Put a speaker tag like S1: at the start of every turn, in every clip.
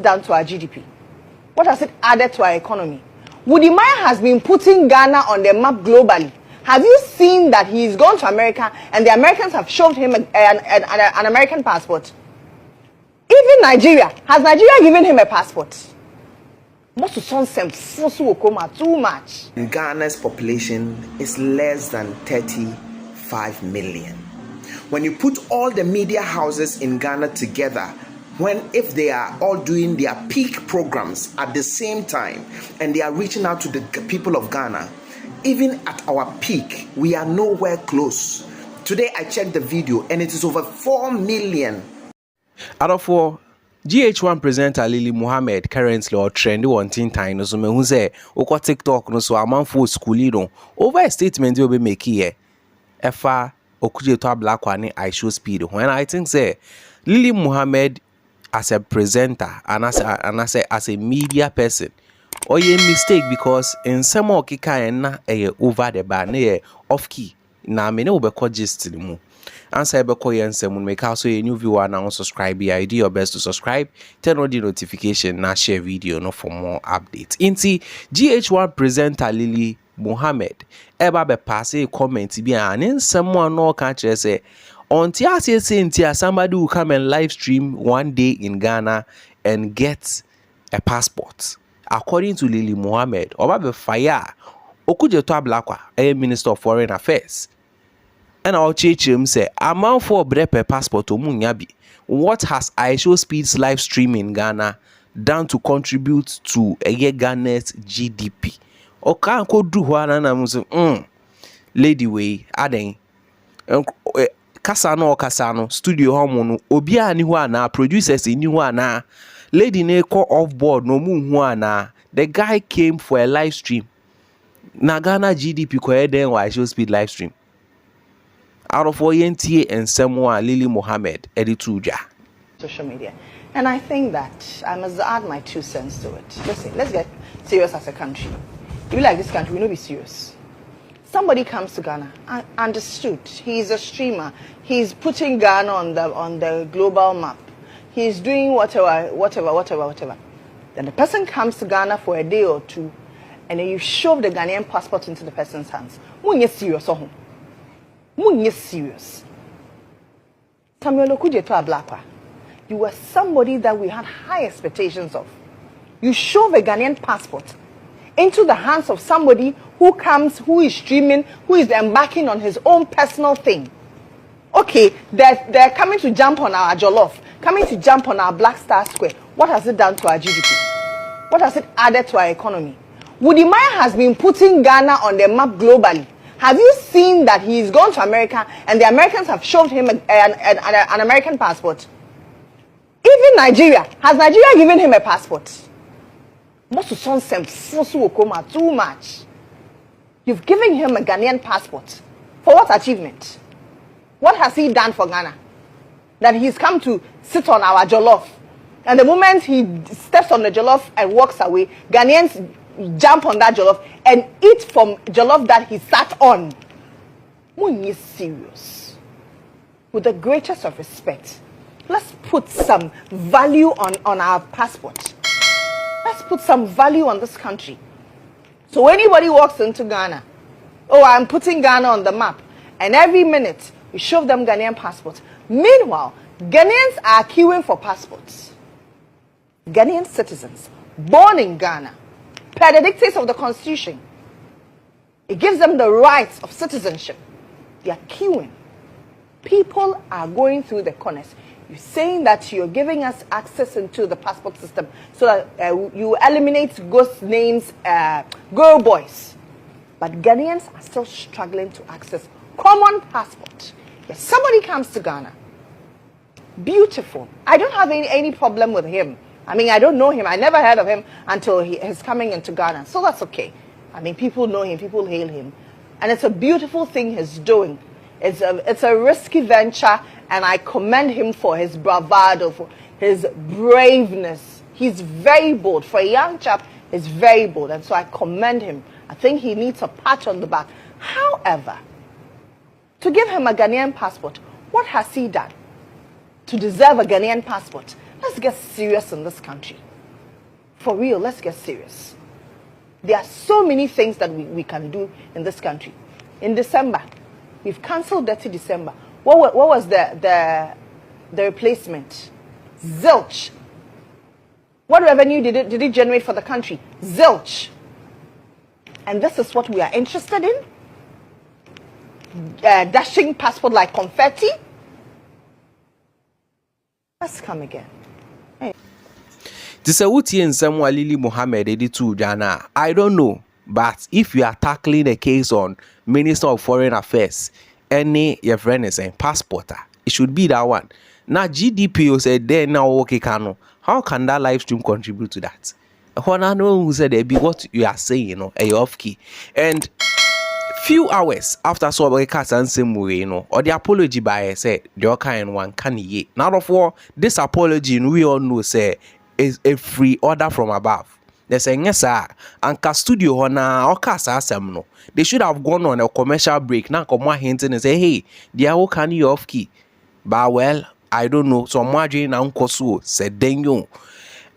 S1: Down to our GDP? What has it added to our economy? Wudimaya has been putting Ghana on the map globally. Have you seen that he's gone to America and the Americans have shown him an American passport? Even Nigeria. Has Nigeria given him a passport? Too much.
S2: Ghana's population is less than 35 million. When you put all the media houses in Ghana together, if they are all doing their peak programs at the same time and they are reaching out to the people of Ghana, even at our peak, we are nowhere close. Today I checked the video and it is over 4 million.
S3: Out of 4, GH1 presenter Lily Muhammad currently or trendy one teen time no so me hu say okwa TikTok no so amanfo schooling no over a statement will be make here. Efa Okudgeto Ablakwa ni IShowspeed. When I think say Lily Muhammad as a presenter and as a media person, or ye mistake because in some okika na over the bar na off key na me no be ko gist mu answer be ko yen sem make also a new viewer now subscribe. I do your best to subscribe, turn on the notification, na share video no for more updates. Inti GH1 presenter Lily Muhammad eba be pass a comment bi an someone no can say until somebody will come and live stream one day in Ghana and get a passport. According to Lily Muhammad, Oba be fire Okudgeto Ablakwa, a Minister of Foreign Affairs. And our him say, amount for brepe passport to Munyabi. What has IShowspeed's live stream in Ghana done to contribute to Ghana's GDP? Oka ko do wana na musu lady way aden kasano studio homo obi ani ho ana producers ni ho ana lady ne call off board no mu ho ana. The guy came for a live stream na Ghana GDP ko eden wa IShowspeed live stream out of ONTA and someone Lily Muhammad edituja
S1: Social media. And I think that I must add my 2 cents to it. Listen, let's get serious as a country. If you like this country, we know be serious. Somebody comes to Ghana, understood. He's a streamer. He's putting Ghana on the global map. He's doing whatever. Then the person comes to Ghana for a day or 2, and then you shove the Ghanaian passport into the person's hands. When you're serious, serious. Samuel Okudgeto Ablakwa, you were somebody that we had high expectations of. You shove a Ghanaian passport into the hands of somebody who is streaming, who is embarking on his own personal thing. Okay, they're coming to jump on our jollof, coming to jump on our Black Star Square. What has it done to our GDP? What has it added to our economy? Wudimaya has been putting Ghana on the map globally. Have you seen that he's gone to America and the Americans have shown him an American passport? Even Nigeria. Has Nigeria given him a passport? Too much. You've given him a Ghanaian passport. For what achievement? What has he done for Ghana? That he's come to sit on our jollof. And the moment he steps on the jollof and walks away, Ghanaians jump on that jollof and eat from jollof that he sat on. When you're serious, with the greatest of respect, let's put some value on our passport. Let's put some value on this country. So anybody walks into Ghana, oh, I'm putting Ghana on the map, and every minute we show them Ghanaian passports. Meanwhile, Ghanaians are queuing for passports. Ghanaian citizens born in Ghana, per the dictates of the Constitution, it gives them the rights of citizenship. They are queuing. People are going through the corners. You're saying that you're giving us access into the passport system so that you eliminate ghost names, girl boys. But Ghanaians are still struggling to access common passport. If somebody comes to Ghana, beautiful. I don't have any problem with him. I mean, I don't know him. I never heard of him until he's coming into Ghana. So that's okay. I mean, people know him. People hail him. And it's a beautiful thing he's doing. It's a risky venture, and I commend him for his bravado, for his braveness. He's very bold. For a young chap, he's very bold. And so I commend him. I think he needs a pat on the back. However, to give him a Ghanaian passport, what has he done to deserve a Ghanaian passport? Let's get serious in this country. For real, let's get serious. There are so many things that we can do in this country. In December, we've cancelled Dirty December. What was the replacement? Zilch. What revenue did it generate for the country? Zilch. And this is what we are interested in? Dashing passport like confetti? Let's come again. Hey.
S3: Tisawuti and Samuel Lili Mohammed editu Jana. I don't know, but if you are tackling a case on Minister of Foreign Affairs, any your friend is saying passport, it should be that one. Now GDP said then now okay cano. How can that live stream contribute to that? When I know who said be what you are saying, you know, a off key. And few hours after so cats and same way, you know, or the apology by said the kind one can ye. Now of all this apology, we all know say is a free order from above. They're saying yes, sir. And studio na or no. They should have gone on a commercial break. Now come one hinting and say, hey, they are can you off key. But well, I don't know. So margin and Kosu said then you.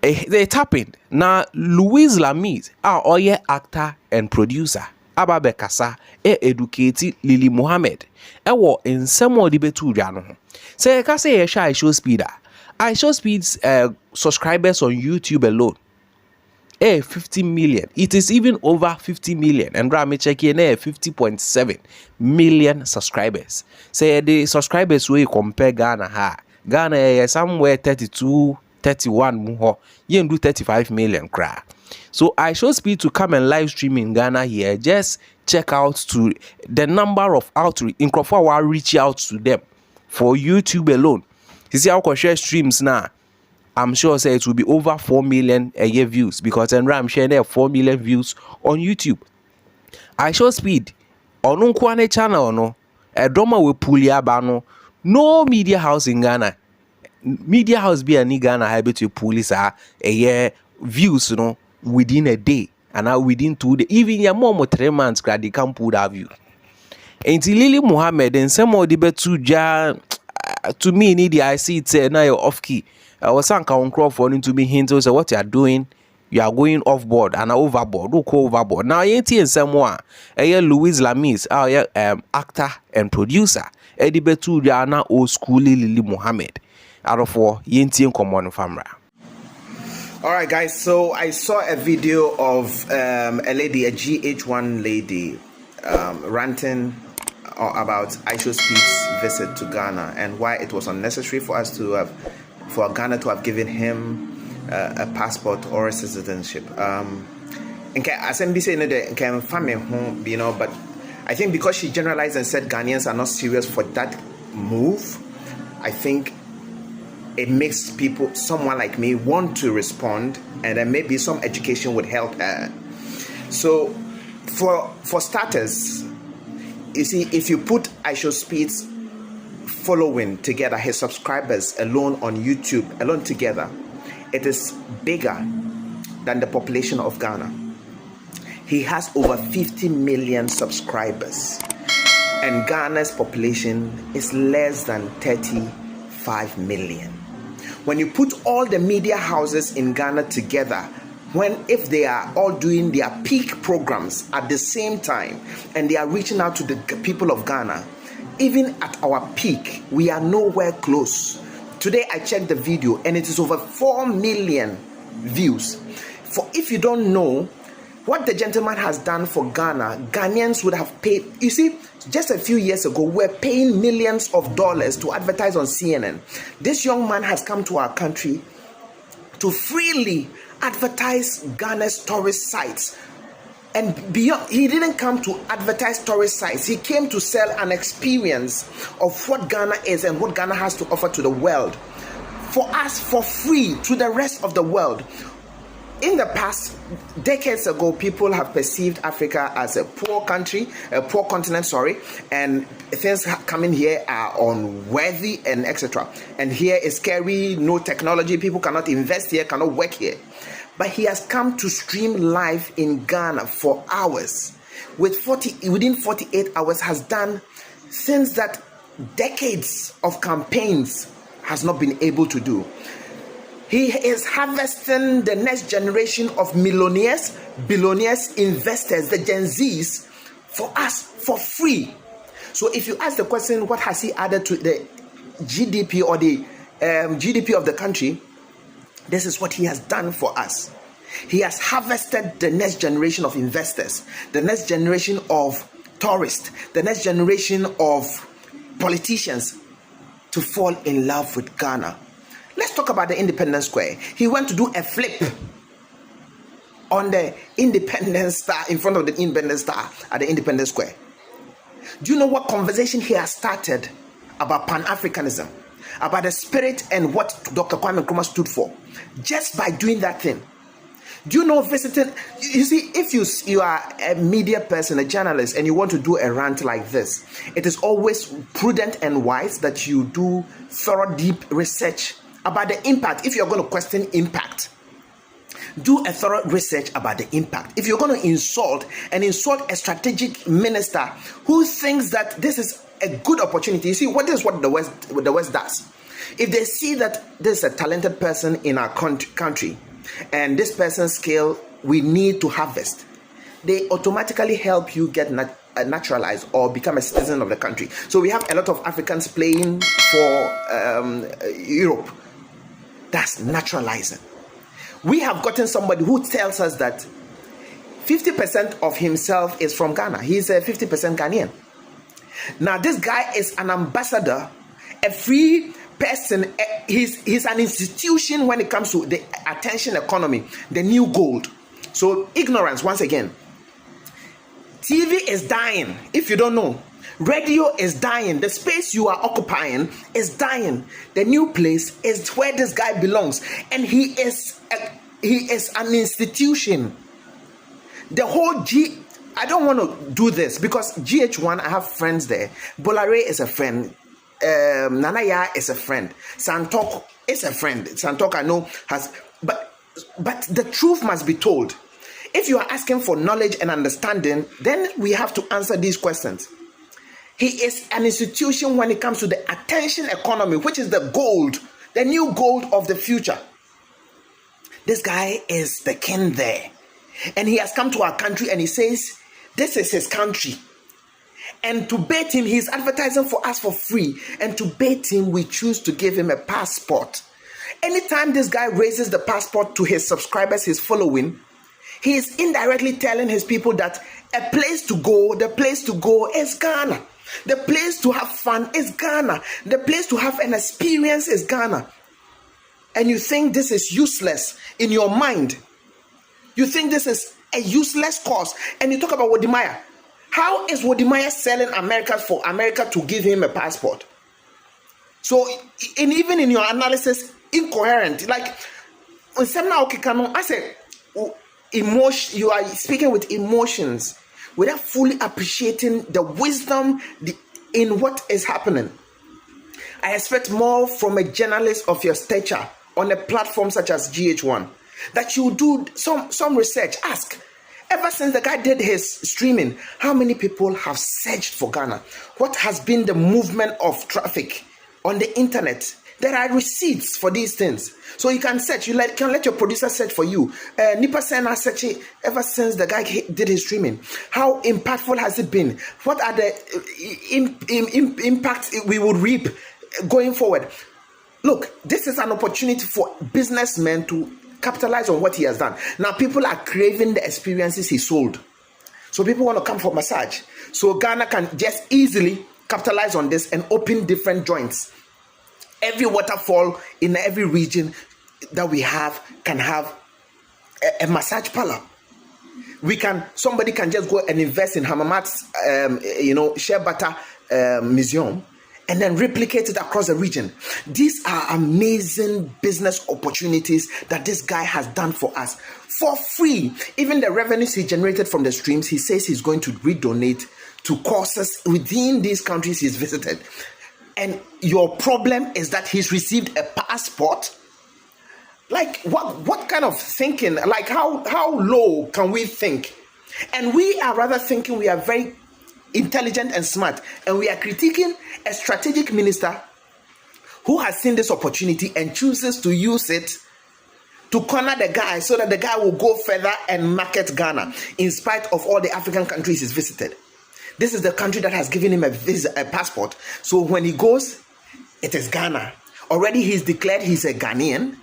S3: It happened. Now Louise Lamis, our actor and producer. Ababe Kasa educate Lili Mohammed. Ewo in some more debate to Jano. Say Kasa IShowspeed. IShowspeed's subscribers on YouTube alone 50 million. It is even over 50 million. And Rami check in 50.7 million subscribers. Say the subscribers we compare Ghana. Ghana is somewhere 32, 31 more. You do 35 million cry. So IShowspeed to come and live stream in Ghana here. Just check out to the number of outreach. In Crawford, will reach out to them for YouTube alone. You see how share streams now. I'm sure say it will be over 4 million a year views because then I'm sharing there 4 million views on YouTube. IShowspeed on Kwane channel no a drama will pull ya bano. No media house in Ghana. Media house be a Ghana habit to police a year views, you know, within a day and now within 2 days. Even your mom or 3 months they can't pull that view. Until Lili Mohammed and some more debate to me need I see it now you're off key. I was saying Crawford to be hinting so what you are doing, you are going off board and overboard. Look overboard. Now you and someone Louise Lamis, our actor and producer. Eddie Betu Jana old school Lili Mohammed. Out of 4 Yenti common famra.
S2: All right, guys. So I saw a video of a lady, a GH1 lady, ranting about IShowspeed's visit to Ghana and why it was unnecessary for us to have, for Ghana to have given him a passport or a citizenship. Okay, as I'm saying, you know, but I think because she generalized and said Ghanaians are not serious for that move, I think it makes people, someone like me, want to respond, and then maybe some education would help her. So, for starters, you see, if you put IShowspeed's following together, his subscribers alone on YouTube, alone together, it is bigger than the population of Ghana. He has over 50 million subscribers, and Ghana's population is less than 35 million. When you put all the media houses in Ghana together, if they are all doing their peak programs at the same time and they are reaching out to the people of Ghana, even at our peak, we are nowhere close. Today I checked the video and it is over 4 million views. For if you don't know what the gentleman has done for Ghana, Ghanaians would have paid. You see, just a few years ago, we're paying millions of dollars to advertise on CNN. This young man has come to our country to freely advertise Ghana's tourist sites. And beyond, he didn't come to advertise tourist sites. He came to sell an experience of what Ghana is and what Ghana has to offer to the world. For us, for free, to the rest of the world. In the past, decades ago, people have perceived Africa as a poor country, a poor continent, and things coming here are unworthy and etc. And here is scary, no technology, people cannot invest here, cannot work here. But he has come to stream live in Ghana for hours. Within 48 hours has done things that decades of campaigns has not been able to do. He is harvesting the next generation of millionaires, billionaires, investors, the Gen Zs, for us for free. So if you ask the question, what has he added to the GDP or the GDP of the country? This is what he has done for us. He has harvested the next generation of investors, the next generation of tourists, the next generation of politicians to fall in love with Ghana. Let's talk about the Independence Square. He went to do a flip on the Independence Star, in front of the Independence Star at the Independence Square. Do you know what conversation he has started about Pan-Africanism, about the spirit and what Dr. Kwame Nkrumah stood for, just by doing that thing? Do you know visiting? You see, if you are a media person, a journalist, and you want to do a rant like this, it is always prudent and wise that you do thorough, deep research about the impact. If you're going to question impact, do a thorough research about the impact. If you're going to insult a strategic minister who thinks that this is a good opportunity, you see, what is what the West does? If they see that there's a talented person in our country, and this person's skill we need to harvest, they automatically help you get naturalized or become a citizen of the country. So we have a lot of Africans playing for Europe. That's naturalizing. We have gotten somebody who tells us that 50% of himself is from Ghana. He's a 50% Ghanaian. Now this guy is an ambassador, a free person. He's an institution when it comes to the attention economy, the new gold. So ignorance, once again. TV is dying. If you don't know, radio is dying. The space you are occupying is dying. The new place is where this guy belongs, and he is an institution. The whole I don't want to do this because GH1, I have friends there. Bolare is a friend. Nanaya is a friend. Santok is a friend. Santok, I know, has, but the truth must be told. If you are asking for knowledge and understanding, then we have to answer these questions. He is an institution when it comes to the attention economy, which is the gold, the new gold of the future. This guy is the king there. And he has come to our country and he says, this is his country. And to bait him, he's advertising for us for free. And to bait him, we choose to give him a passport. Anytime this guy raises the passport to his subscribers, his following, he is indirectly telling his people that the place to go is Ghana. The place to have fun is Ghana. The place to have an experience is Ghana. And you think this is useless in your mind. You think this is a useless cause. And you talk about Wodimaya. How is Wodimaya selling America for America to give him a passport? So, even in your analysis, incoherent. Like, I say, emotion. You are speaking with emotions without fully appreciating the wisdom in what is happening. I expect more from a journalist of your stature on a platform such as GH1, that you do some research. Ask, ever since the guy did his streaming, how many people have searched for Ghana? What has been the movement of traffic on the internet? There are receipts for these things. So you can search. You can let your producer search for you. Nipa Sena search it ever since the guy did his streaming. How impactful has it been? What are the impacts we would reap going forward? Look, this is an opportunity for businessmen to capitalize on what he has done. Now people are craving the experiences he sold. So people want to come for massage. So Ghana can just easily capitalize on this and open different joints. Every waterfall in every region that we have can have a massage parlor. Somebody can just go and invest in Hamamat's, shea butter museum, and then replicate it across the region. These are amazing business opportunities that this guy has done for us for free. Even the revenues he generated from the streams, he says he's going to redonate to causes within these countries he's visited. And your problem is that he's received a passport. Like what kind of thinking? Like how low can we think? And we are rather thinking we are very intelligent and smart, and we are critiquing a strategic minister who has seen this opportunity and chooses to use it to corner the guy so that the guy will go further and market Ghana in spite of all the African countries he's visited. This is the country that has given him a passport. So when he goes, it is Ghana. Already he's declared he's a Ghanaian,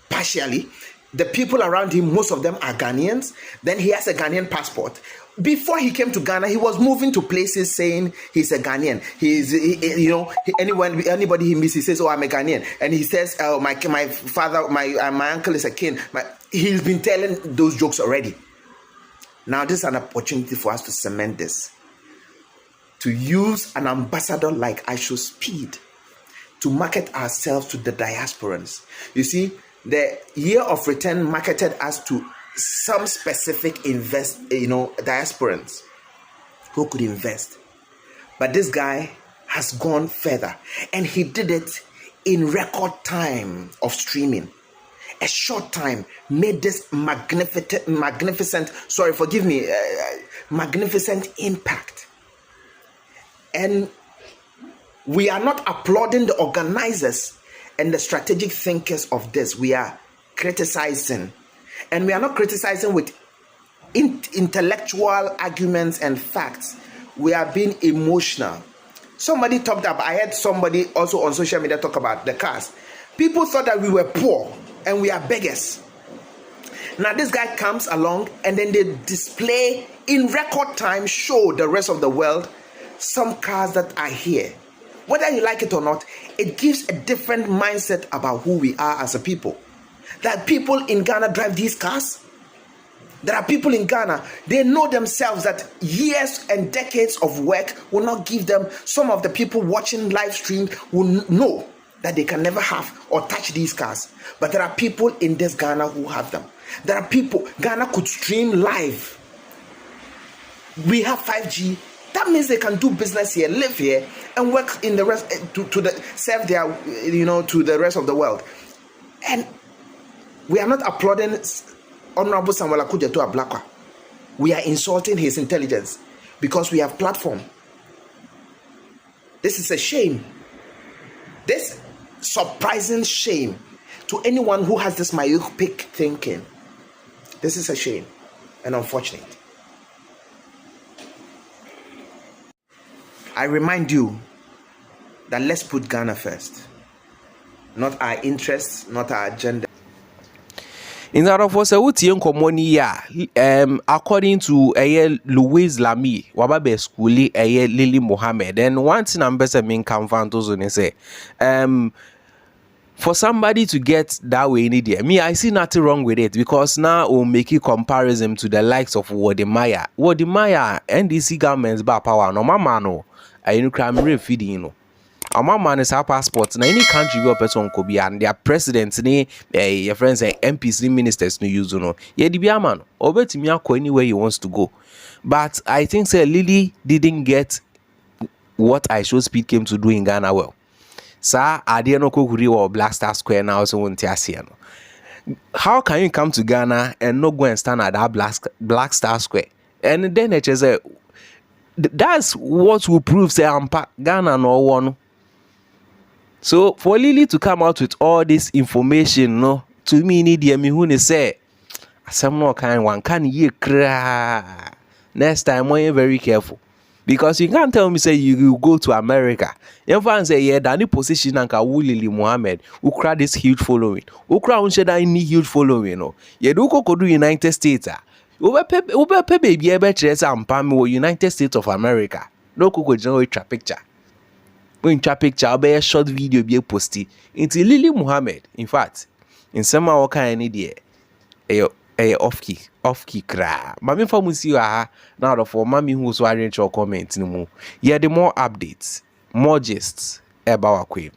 S2: partially. The people around him, most of them are Ghanaians. Then he has a Ghanaian passport. Before he came to Ghana, he was moving to places saying he's a Ghanaian. Anybody he meets, he says, "Oh, I'm a Ghanaian," and he says, "Oh, my father, my uncle is a king." He's been telling those jokes already. Now, this is an opportunity for us to cement this, to use an ambassador like IShowspeed to market ourselves to the diasporans. You see, the year of return marketed us to some specific diasporans who could invest. But this guy has gone further, and he did it in record time of streaming. A short time made this magnificent impact. And we are not applauding the organizers and the strategic thinkers of this. We are criticizing. And we are not criticizing with intellectual arguments and facts. We are being emotional. Somebody talked about, I heard somebody also on social media talk about the cars. People thought that we were poor and we are beggars. Now this guy comes along and then they display in record time, show the rest of the world some cars that are here. Whether you like it or not, it gives a different mindset about who we are as a people. That people in Ghana drive these cars. There are people in Ghana, they know themselves that years and decades of work will not give them. Some of the people watching live stream will know that they can never have or touch these cars. But there are people in this Ghana who have them. There are people, Ghana could stream live. We have 5G. That means they can do business here, live here, and work in the rest serve their to the rest of the world. And we are not applauding Honorable Samuel Okudgeto Ablakwa. We are insulting his intelligence because we have platform. This is a shame. This surprising shame to anyone who has this myopic thinking. This is a shame and unfortunate. I remind you that let's put Ghana first. Not our interests, not our agenda.
S3: In that of us, according to Louise Lamis, wababe schoolie Lily Mohammed, and one thing I'm best mean come from to say, for somebody to get that way in India, I see nothing wrong with it, because now we'll make a comparison to the likes of Wodimaya. NDC government's bar power no mama no. I crime real feeding Our man is our passport. Now any country where person could be and their presidents, your friends and MPs, ministers no use Yeah, the be man. Over to me anywhere he wants to go. But I think Lily didn't get what IShowspeed came to do in Ghana well. Sir, I didn't know who or Black Star Square now so won't how can you come to Ghana and not go and stand at that Black Star Square? And then it is that's what will prove say Ghana no one. So for Lily to come out with all this information, to me need me who say some more kind one can ye cry. Next time when you're very careful. Because you can't tell me say you go to America. You find say yeah, that position and Lily Mohammed who crowd this huge following. Who crowd that any huge following, You do go to United States. Ube baby ebe chese ampami wo United States of America. No Okudgeto we trap picture. When trap picture, ube a short video be posted. Into Lily Mohammed. In fact, in some of kind idea, off key cra. Mami for musi now for mami who's wearing your comment no more. Yeah, the more updates, more gists about our queen.